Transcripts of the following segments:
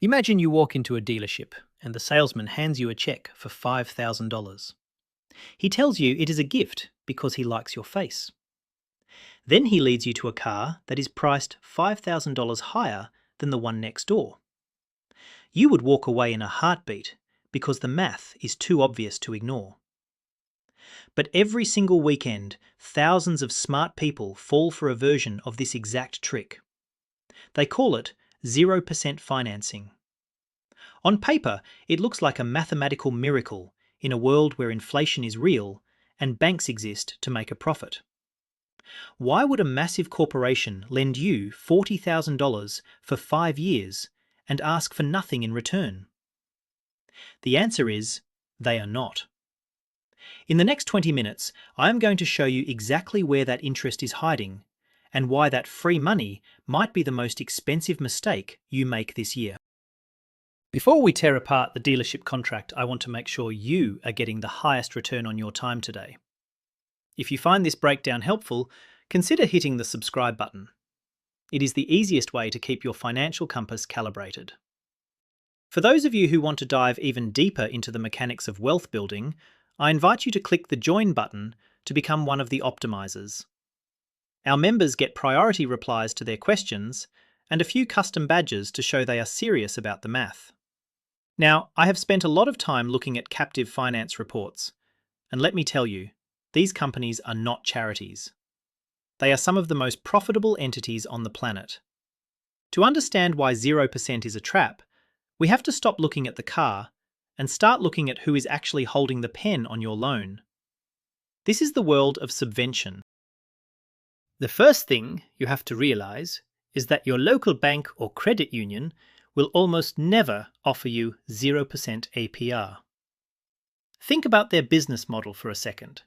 Imagine you walk into a dealership and the salesman hands you a check for $5,000. He tells you it is a gift because he likes your face. Then he leads you to a car that is priced $5,000 higher than the one next door. You would walk away in a heartbeat because the math is too obvious to ignore. But every single weekend, thousands of smart people fall for a version of this exact trick. They call it 0% financing. On paper, it looks like a mathematical miracle in a world where inflation is real and banks exist to make a profit. Why would a massive corporation lend you $40,000 for 5 years and ask for nothing in return? The answer is, they are not. In the next 20 minutes, I am going to show you exactly where that interest is hiding and why that free money might be the most expensive mistake you make this year. Before we tear apart the dealership contract, I want to make sure you are getting the highest return on your time today. If you find this breakdown helpful, consider hitting the subscribe button. It is the easiest way to keep your financial compass calibrated. For those of you who want to dive even deeper into the mechanics of wealth building, I invite you to click the Join button to become one of the optimizers. Our members get priority replies to their questions and a few custom badges to show they are serious about the math. Now, I have spent a lot of time looking at captive finance reports, and let me tell you, these companies are not charities. They are some of the most profitable entities on the planet. To understand why 0% is a trap, we have to stop looking at the car and start looking at who is actually holding the pen on your loan. This is the world of subvention. The first thing you have to realize is that your local bank or credit union will almost never offer you 0% APR. Think about their business model for a second.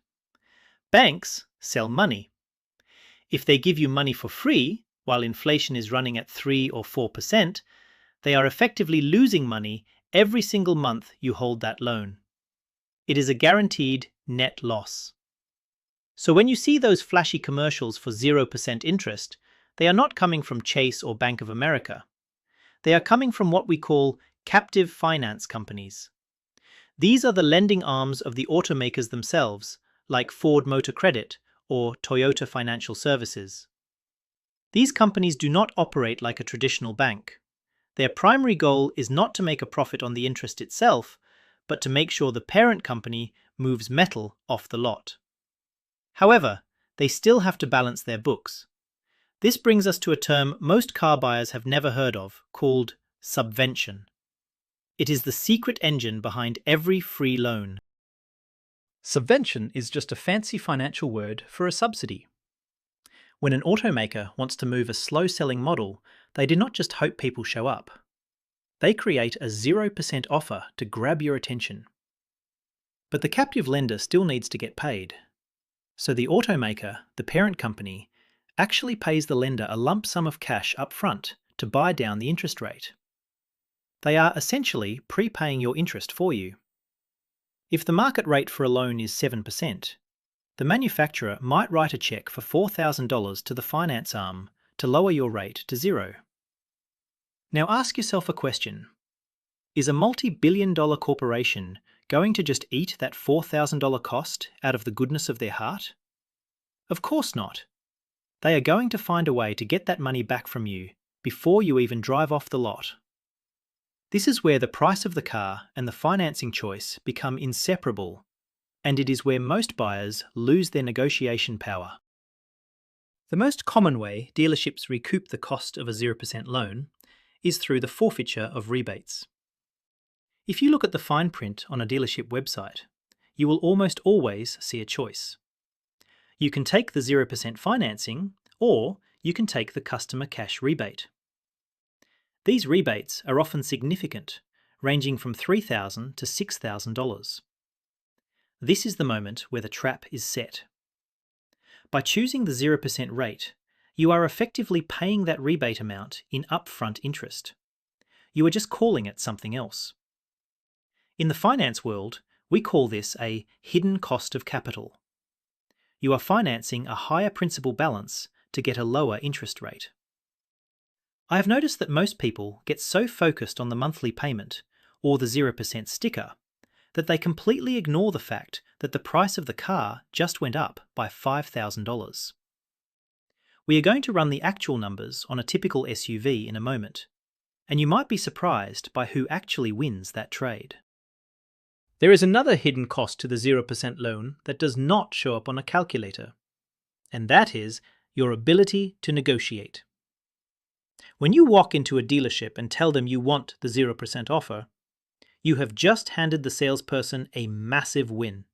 Banks sell money. If they give you money for free, while inflation is running at 3 or 4%, they are effectively losing money every single month you hold that loan. It is a guaranteed net loss. So when you see those flashy commercials for 0% interest, they are not coming from Chase or Bank of America. They are coming from what we call captive finance companies. These are the lending arms of the automakers themselves, like Ford Motor Credit or Toyota Financial Services. These companies do not operate like a traditional bank. Their primary goal is not to make a profit on the interest itself, but to make sure the parent company moves metal off the lot. However, they still have to balance their books. This brings us to a term most car buyers have never heard of, called subvention. It is the secret engine behind every free loan. Subvention is just a fancy financial word for a subsidy. When an automaker wants to move a slow-selling model, they do not just hope people show up. They create a 0% offer to grab your attention. But the captive lender still needs to get paid. So the automaker, the parent company, actually pays the lender a lump sum of cash up front to buy down the interest rate. They are essentially prepaying your interest for you. If the market rate for a loan is 7%, the manufacturer might write a check for $4,000 to the finance arm to lower your rate to 0. Now ask yourself a question. Is a multi-billion-dollar corporation going to just eat that $4,000 cost out of the goodness of their heart? Of course not. They are going to find a way to get that money back from you before you even drive off the lot. This is where the price of the car and the financing choice become inseparable, and it is where most buyers lose their negotiation power. The most common way dealerships recoup the cost of a 0% loan is through the forfeiture of rebates. If you look at the fine print on a dealership website, you will almost always see a choice. You can take the 0% financing, or you can take the customer cash rebate. These rebates are often significant, ranging from $3,000 to $6,000. This is the moment where the trap is set. By choosing the 0% rate, you are effectively paying that rebate amount in upfront interest. You are just calling it something else. In the finance world, we call this a hidden cost of capital. You are financing a higher principal balance to get a lower interest rate. I have noticed that most people get so focused on the monthly payment or the 0% sticker that they completely ignore the fact that the price of the car just went up by $5,000. We are going to run the actual numbers on a typical SUV in a moment, and you might be surprised by who actually wins that trade. There is another hidden cost to the 0% loan that does not show up on a calculator, and that is your ability to negotiate. When you walk into a dealership and tell them you want the 0% offer, you have just handed the salesperson a massive win.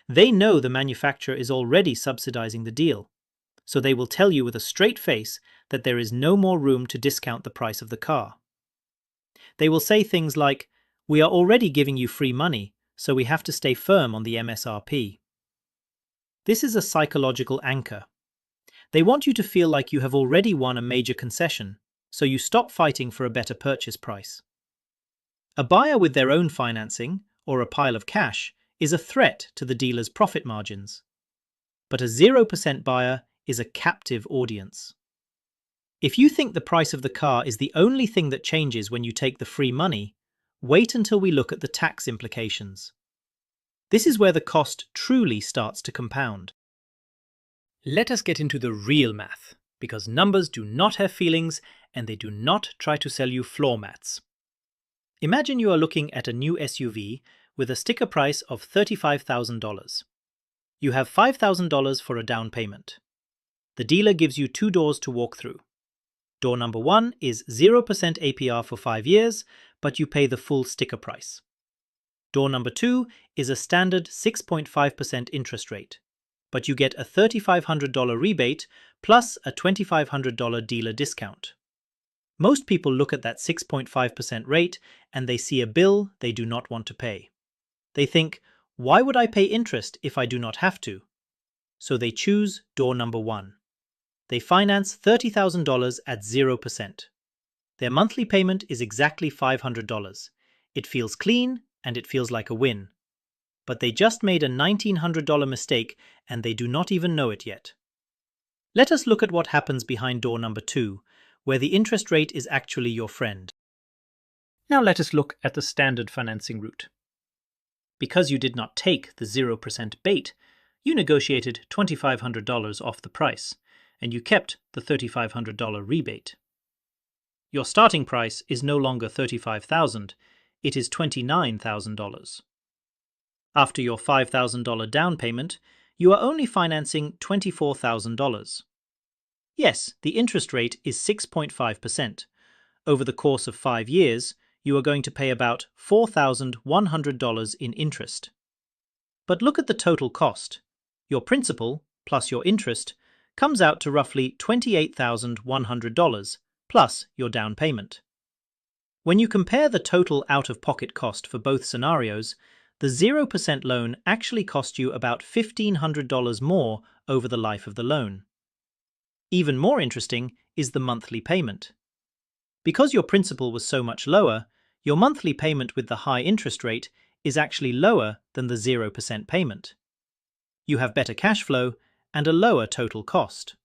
They know the manufacturer is already subsidizing the deal, so they will tell you with a straight face that there is no more room to discount the price of the car. They will say things like, "We are already giving you free money, so we have to stay firm on the MSRP." This is a psychological anchor. They want you to feel like you have already won a major concession, so you stop fighting for a better purchase price. A buyer with their own financing, or a pile of cash, is a threat to the dealer's profit margins. But a 0% buyer is a captive audience. If you think the price of the car is the only thing that changes when you take the free money, wait until we look at the tax implications. This is where the cost truly starts to compound. Let us get into the real math, because numbers do not have feelings and they do not try to sell you floor mats. Imagine you are looking at a new SUV with a sticker price of $35,000. You have $5,000 for a down payment. The dealer gives you 2 doors to walk through. Door number 1 is 0% APR for 5 years, but you pay the full sticker price. Door number 2 is a standard 6.5% interest rate, but you get a $3,500 rebate plus a $2,500 dealer discount. Most people look at that 6.5% rate and they see a bill they do not want to pay. They think, why would I pay interest if I do not have to? So they choose door number 1. They finance $30,000 at 0%. Their monthly payment is exactly $500. It feels clean and it feels like a win. But they just made a $1,900 mistake and they do not even know it yet. Let us look at what happens behind door number 2, where the interest rate is actually your friend. Now let us look at the standard financing route. Because you did not take the 0% bait, you negotiated $2,500 off the price, and you kept the $3,500 rebate. Your starting price is no longer $35,000, it is $29,000. After your $5,000 down payment, you are only financing $24,000. Yes, the interest rate is 6.5%. Over the course of 5 years, you are going to pay about $4,100 in interest. But look at the total cost. Your principal, plus your interest, comes out to roughly $28,100, plus your down payment. When you compare the total out-of-pocket cost for both scenarios, the 0% loan actually cost you about $1,500 more over the life of the loan. Even more interesting is the monthly payment. Because your principal was so much lower, your monthly payment with the high interest rate is actually lower than the 0% payment. You have better cash flow and a lower total cost.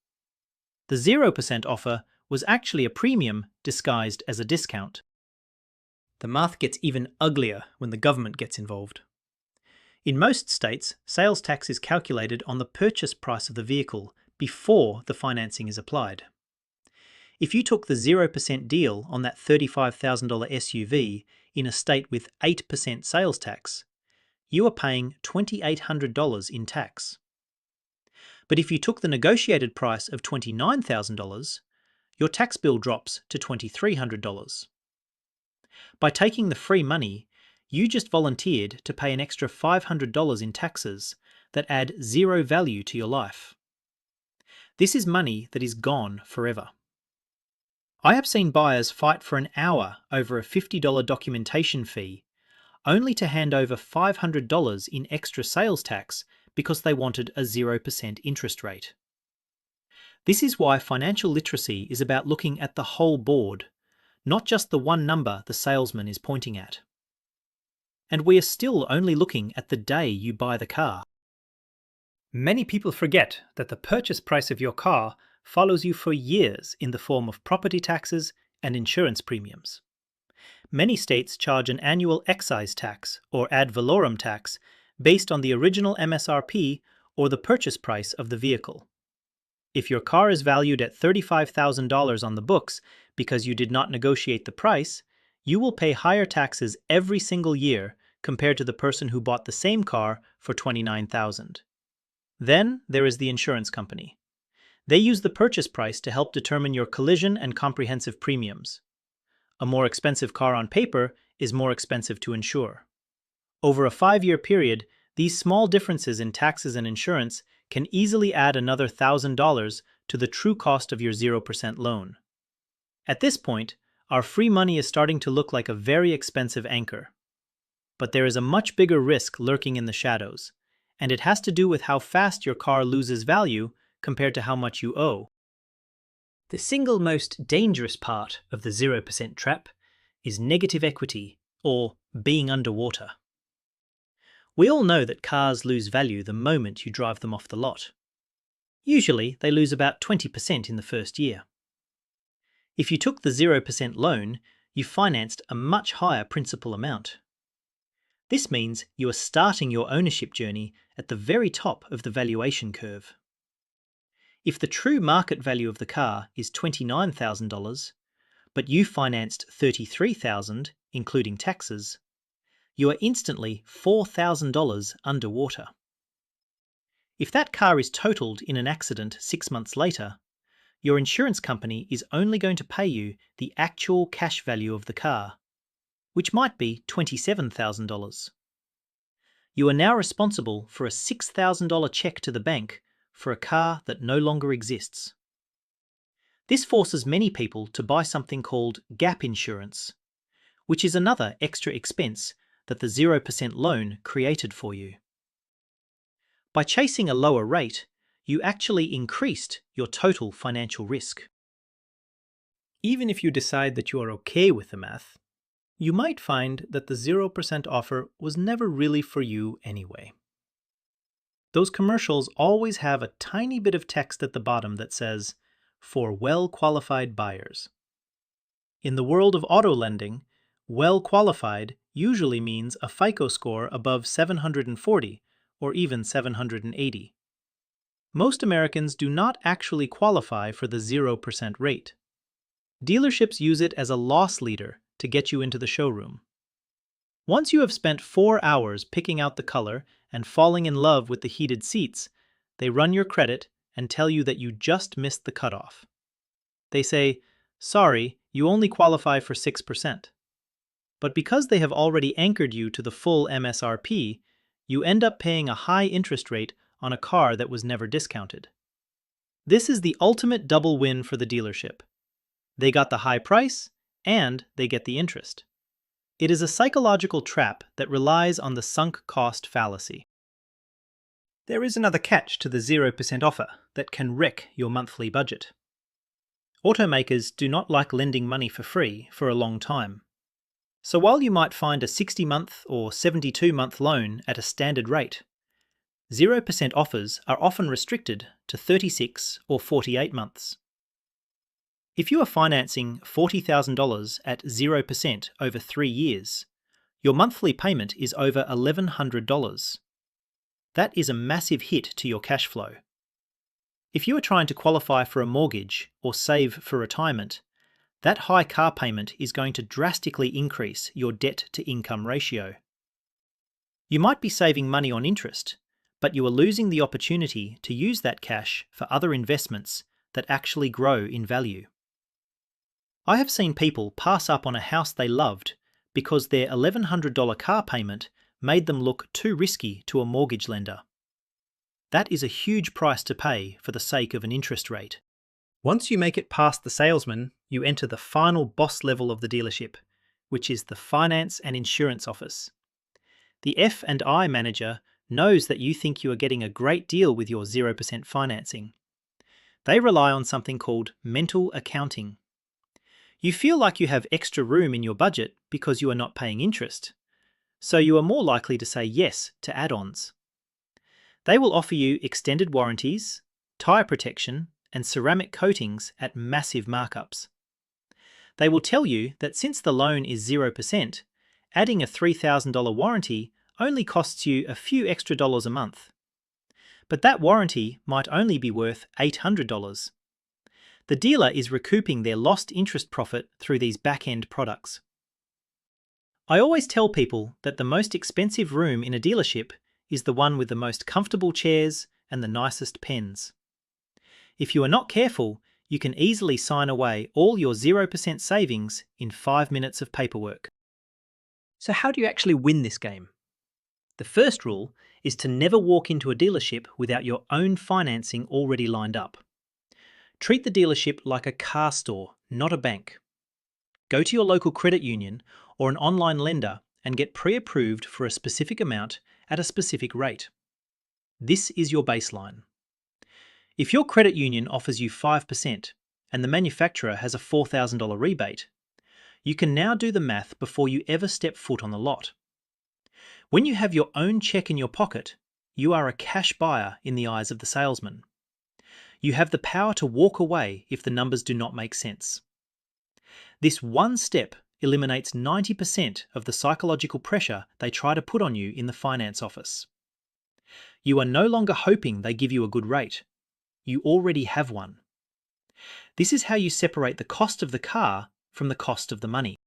The 0% offer was actually a premium disguised as a discount. The math gets even uglier when the government gets involved. In most states, sales tax is calculated on the purchase price of the vehicle before the financing is applied. If you took the 0% deal on that $35,000 SUV in a state with 8% sales tax, you are paying $2,800 in tax. But if you took the negotiated price of $29,000, your tax bill drops to $2,300. By taking the free money, you just volunteered to pay an extra $500 in taxes that add zero value to your life. This is money that is gone forever. I have seen buyers fight for an hour over a $50 documentation fee, only to hand over $500 in extra sales tax because they wanted a 0% interest rate. This is why financial literacy is about looking at the whole board, not just the one number the salesman is pointing at. And we are still only looking at the day you buy the car. Many people forget that the purchase price of your car follows you for years in the form of property taxes and insurance premiums. Many states charge an annual excise tax or ad valorem tax based on the original MSRP or the purchase price of the vehicle. If your car is valued at $35,000 on the books because you did not negotiate the price, you will pay higher taxes every single year compared to the person who bought the same car for $29,000. Then there is the insurance company. They use the purchase price to help determine your collision and comprehensive premiums. A more expensive car on paper is more expensive to insure. Over a 5-year period, these small differences in taxes and insurance can easily add another $1,000 to the true cost of your 0% loan. At this point, our free money is starting to look like a very expensive anchor. But there is a much bigger risk lurking in the shadows, and it has to do with how fast your car loses value compared to how much you owe. The single most dangerous part of the 0% trap is negative equity, or being underwater. We all know that cars lose value the moment you drive them off the lot. Usually, they lose about 20% in the first year. If you took the 0% loan, you financed a much higher principal amount. This means you are starting your ownership journey at the very top of the valuation curve. If the true market value of the car is $29,000, but you financed $33,000, including taxes, you are instantly $4,000 underwater. If that car is totaled in an accident 6 months later, your insurance company is only going to pay you the actual cash value of the car, which might be $27,000. You are now responsible for a $6,000 check to the bank for a car that no longer exists. This forces many people to buy something called gap insurance, which is another extra expense that the 0% loan created for you. By chasing a lower rate, you actually increased your total financial risk. Even if you decide that you are okay with the math, you might find that the 0% offer was never really for you anyway. Those commercials always have a tiny bit of text at the bottom that says, "For well-qualified buyers." In the world of auto lending, well-qualified usually means a FICO score above 740 or even 780. Most Americans do not actually qualify for the 0% rate. Dealerships use it as a loss leader to get you into the showroom. Once you have spent 4 hours picking out the color and falling in love with the heated seats, they run your credit and tell you that you just missed the cutoff. They say, "Sorry, you only qualify for 6%. But because they have already anchored you to the full MSRP, you end up paying a high interest rate on a car that was never discounted. This is the ultimate double win for the dealership. They got the high price, and they get the interest. It is a psychological trap that relies on the sunk cost fallacy. There is another catch to the 0% offer that can wreck your monthly budget. Automakers do not like lending money for free for a long time. So while you might find a 60-month or 72-month loan at a standard rate, 0% offers are often restricted to 36 or 48 months. If you are financing $40,000 at 0% over 3 years, your monthly payment is over $1,100. That is a massive hit to your cash flow. If you are trying to qualify for a mortgage or save for retirement, that high car payment is going to drastically increase your debt-to-income ratio. You might be saving money on interest, but you are losing the opportunity to use that cash for other investments that actually grow in value. I have seen people pass up on a house they loved because their $1,100 car payment made them look too risky to a mortgage lender. That is a huge price to pay for the sake of an interest rate. Once you make it past the salesman, you enter the final boss level of the dealership, which is the finance and insurance office. The F&I manager knows that you think you are getting a great deal with your 0% financing. They rely on something called mental accounting. You feel like you have extra room in your budget because you are not paying interest, so you are more likely to say yes to add-ons. They will offer you extended warranties, tyre protection, and ceramic coatings at massive markups. They will tell you that since the loan is 0%, adding a $3,000 warranty only costs you a few extra dollars a month. But that warranty might only be worth $800. The dealer is recouping their lost interest profit through these back-end products. I always tell people that the most expensive room in a dealership is the one with the most comfortable chairs and the nicest pens. If you are not careful, you can easily sign away all your 0% savings in 5 minutes of paperwork. So how do you actually win this game? The first rule is to never walk into a dealership without your own financing already lined up. Treat the dealership like a car store, not a bank. Go to your local credit union or an online lender and get pre-approved for a specific amount at a specific rate. This is your baseline. If your credit union offers you 5% and the manufacturer has a $4,000 rebate, you can now do the math before you ever step foot on the lot. When you have your own check in your pocket, you are a cash buyer in the eyes of the salesman. You have the power to walk away if the numbers do not make sense. This one step eliminates 90% of the psychological pressure they try to put on you in the finance office. You are no longer hoping they give you a good rate. You already have one. This is how you separate the cost of the car from the cost of the money.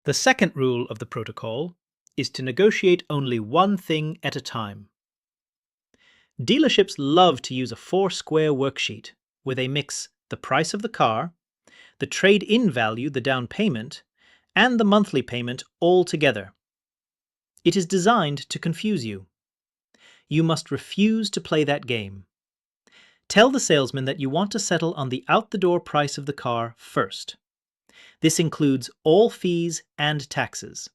The second rule of the protocol is to negotiate only one thing at a time. Dealerships love to use a 4-square worksheet where they mix the price of the car, the trade-in value, the down payment, and the monthly payment all together. It is designed to confuse you. You must refuse to play that game. Tell the salesman that you want to settle on the out-the-door price of the car first. This includes all fees and taxes.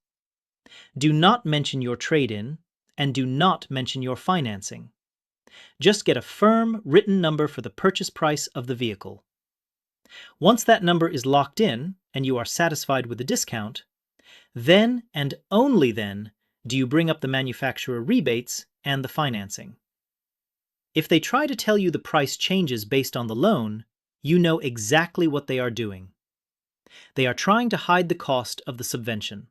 Do not mention your trade-in, and do not mention your financing. Just get a firm, written number for the purchase price of the vehicle. Once that number is locked in, and you are satisfied with the discount, then and only then do you bring up the manufacturer rebates and the financing. If they try to tell you the price changes based on the loan, you know exactly what they are doing. They are trying to hide the cost of the subvention.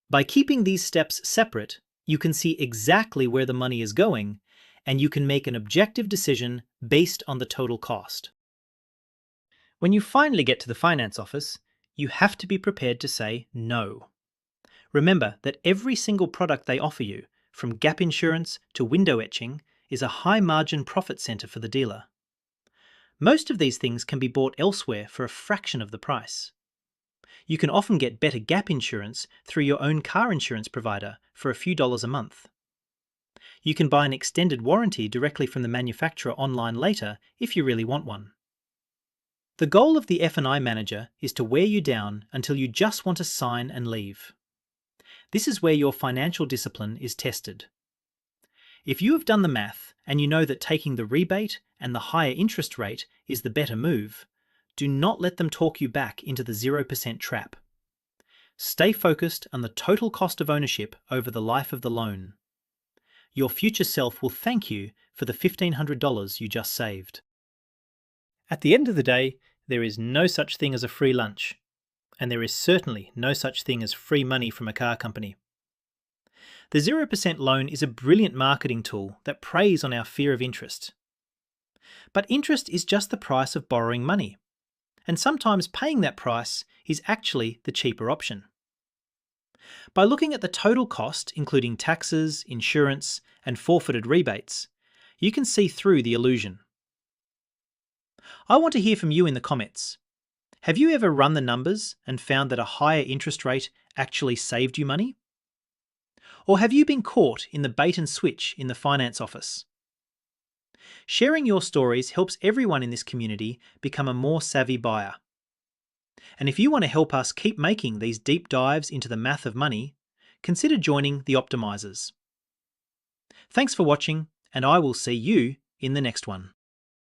By keeping these steps separate, you can see exactly where the money is going, and you can make an objective decision based on the total cost. When you finally get to the finance office, you have to be prepared to say no. Remember that every single product they offer you, from gap insurance to window etching, is a high-margin profit center for the dealer. Most of these things can be bought elsewhere for a fraction of the price. You can often get better gap insurance through your own car insurance provider for a few dollars a month. You can buy an extended warranty directly from the manufacturer online later if you really want one. The goal of the F&I manager is to wear you down until you just want to sign and leave. This is where your financial discipline is tested. If you have done the math and you know that taking the rebate and the higher interest rate is the better move, do not let them talk you back into the 0% trap. Stay focused on the total cost of ownership over the life of the loan. Your future self will thank you for the $1,500 you just saved. At the end of the day, there is no such thing as a free lunch, and there is certainly no such thing as free money from a car company. The 0% loan is a brilliant marketing tool that preys on our fear of interest. But interest is just the price of borrowing money, and sometimes paying that price is actually the cheaper option. By looking at the total cost, including taxes, insurance, and forfeited rebates, you can see through the illusion. I want to hear from you in the comments. Have you ever run the numbers and found that a higher interest rate actually saved you money? Or have you been caught in the bait and switch in the finance office? Sharing your stories helps everyone in this community become a more savvy buyer. And if you want to help us keep making these deep dives into the math of money, consider joining the Optimizers. Thanks for watching, and I will see you in the next one.